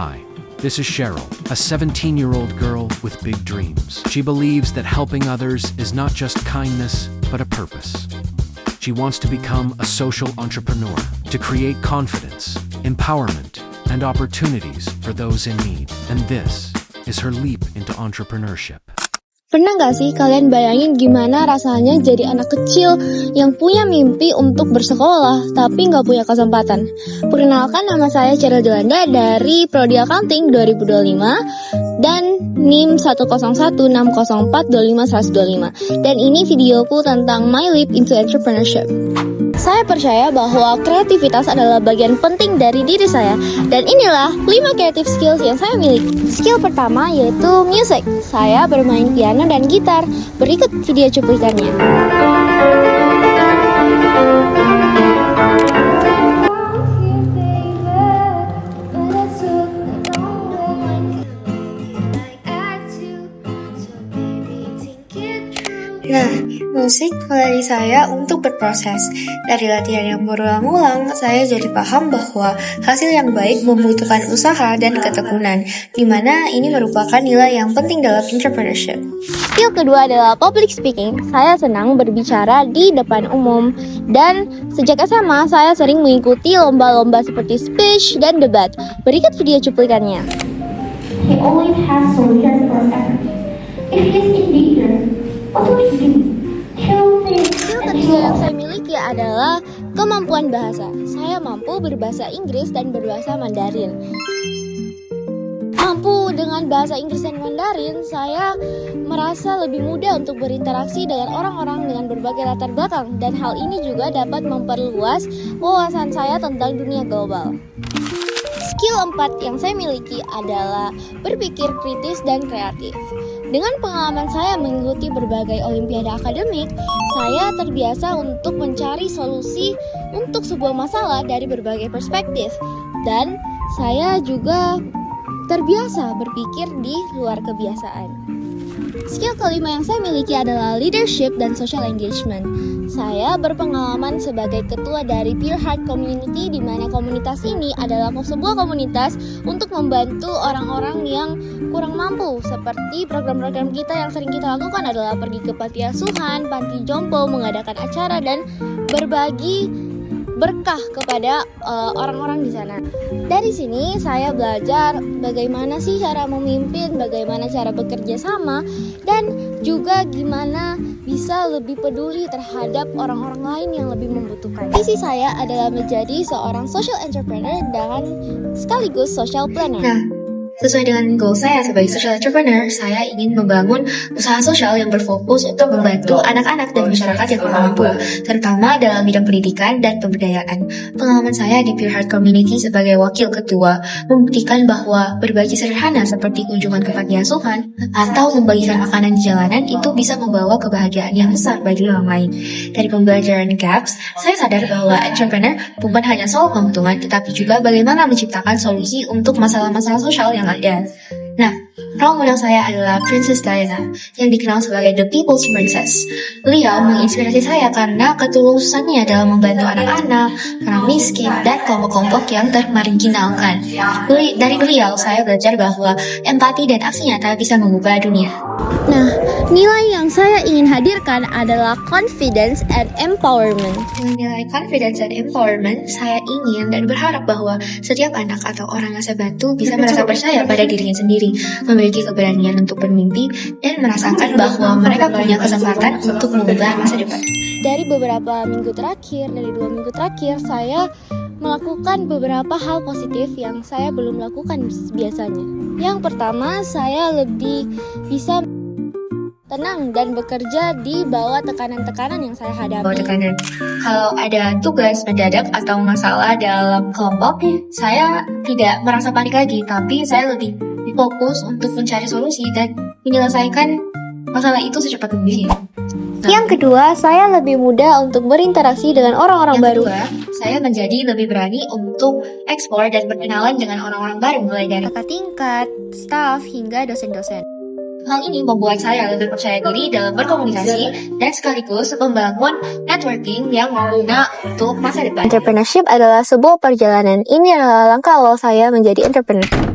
Hi, this is Cheryl, a 17-year-old girl with big dreams. She believes that helping others is not just kindness, but a purpose. She wants to become a social entrepreneur, to create confidence, empowerment, and opportunities for those in need. And this is her leap into entrepreneurship. Pernah gak sih kalian bayangin gimana rasanya jadi anak kecil yang punya mimpi untuk bersekolah tapi gak punya kesempatan? Perkenalkan, nama saya Cheryl Jolanda dari Prodi Accounting 2025 dan NIM 10160425125. Dan ini videoku tentang my leap into entrepreneurship. Saya percaya bahwa kreativitas adalah bagian penting dari diri saya. Dan inilah 5 creative skills yang saya miliki. Skill pertama yaitu music. Saya bermain piano dan gitar. Berikut video cuplikannya. Nah, musik melatih saya untuk berproses. Dari latihan yang berulang-ulang, saya jadi paham bahwa hasil yang baik membutuhkan usaha dan ketekunan, di mana ini merupakan nilai yang penting dalam entrepreneurship. Skill kedua adalah public speaking. Saya senang berbicara di depan umum. Dan sejak SMA, saya sering mengikuti lomba-lomba seperti speech dan debat. Berikut video cuplikannya. He always has solutions for everything. If he's in danger, what do we do? Skill ketiga yang saya miliki adalah kemampuan bahasa. Saya mampu berbahasa Inggris dan berbahasa Mandarin. Mampu dengan bahasa Inggris dan Mandarin, saya merasa lebih mudah untuk berinteraksi dengan orang-orang dengan berbagai latar belakang. Dan hal ini juga dapat memperluas wawasan saya tentang dunia global. Skill 4 yang saya miliki adalah berpikir kritis dan kreatif. Dengan pengalaman saya mengikuti berbagai olimpiade akademik, saya terbiasa untuk mencari solusi untuk sebuah masalah dari berbagai perspektif. Dan saya juga terbiasa berpikir di luar kebiasaan. Skill kelima yang saya miliki adalah leadership dan social engagement. Saya berpengalaman sebagai ketua dari Pure Heart Community, di mana komunitas ini adalah sebuah komunitas untuk membantu orang-orang yang kurang mampu. Seperti program-program kita yang sering kita lakukan adalah pergi ke panti asuhan, panti jompo, mengadakan acara, dan berbagi berkah kepada orang-orang di sana. Dari sini saya belajar bagaimana sih cara memimpin, bagaimana cara bekerja sama, dan juga gimana bisa lebih peduli terhadap orang-orang lain yang lebih membutuhkan. Visi saya adalah menjadi seorang social entrepreneur dan sekaligus social planner. Nah, sesuai dengan goal saya sebagai social entrepreneur, saya ingin membangun usaha sosial yang berfokus untuk membantu anak-anak dan masyarakat yang kurang mampu, terutama dalam bidang pendidikan dan pemberdayaan. Pengalaman saya di Pure Heart Community sebagai wakil ketua membuktikan bahwa berbagi sederhana seperti kunjungan ke panti asuhan atau membagikan makanan di jalanan itu bisa membawa kebahagiaan yang besar bagi orang lain. Dari pembelajaran GAPS, saya sadar bahwa entrepreneur bukan hanya soal keuntungan, tetapi juga bagaimana menciptakan solusi untuk masalah-masalah sosial yang ada. Nah, role model saya adalah Princess Diana, yang dikenal sebagai The People's Princess. Beliau menginspirasi saya karena ketulusannya dalam membantu anak-anak, orang miskin, dan kelompok-kelompok yang termarginalkan. Dari beliau, saya belajar bahwa empati dan aksi nyata bisa mengubah dunia. Nah, nilai yang saya ingin hadirkan adalah confidence and empowerment. Dengan nilai confidence and empowerment, saya ingin dan berharap bahwa setiap anak atau orang yang saya bantu bisa merasa percaya pada dirinya sendiri, memiliki keberanian untuk bermimpi, dan merasakan bahwa mereka punya kesempatan untuk mengubah masa depan. Dari beberapa minggu terakhir, dari 2 minggu terakhir, saya melakukan beberapa hal positif yang saya belum lakukan biasanya. Yang pertama, saya lebih bisa tenang dan bekerja di bawah tekanan-tekanan yang saya hadapi. Kalau ada tugas mendadak atau masalah dalam kelompok, saya tidak merasa panik lagi, tapi saya lebih fokus untuk mencari solusi dan menyelesaikan masalah itu secepat mungkin. Yang kedua, saya lebih mudah untuk berinteraksi dengan orang-orang baru. Saya menjadi lebih berani untuk eksplor dan berkenalan dengan orang-orang baru, mulai dari kakak tingkat, staf, hingga dosen-dosen. Hal ini membuat saya lebih percaya diri dalam berkomunikasi dan sekaligus membangun networking yang berguna untuk masa depan. Entrepreneurship adalah sebuah perjalanan. Ini adalah langkah awal saya menjadi entrepreneur.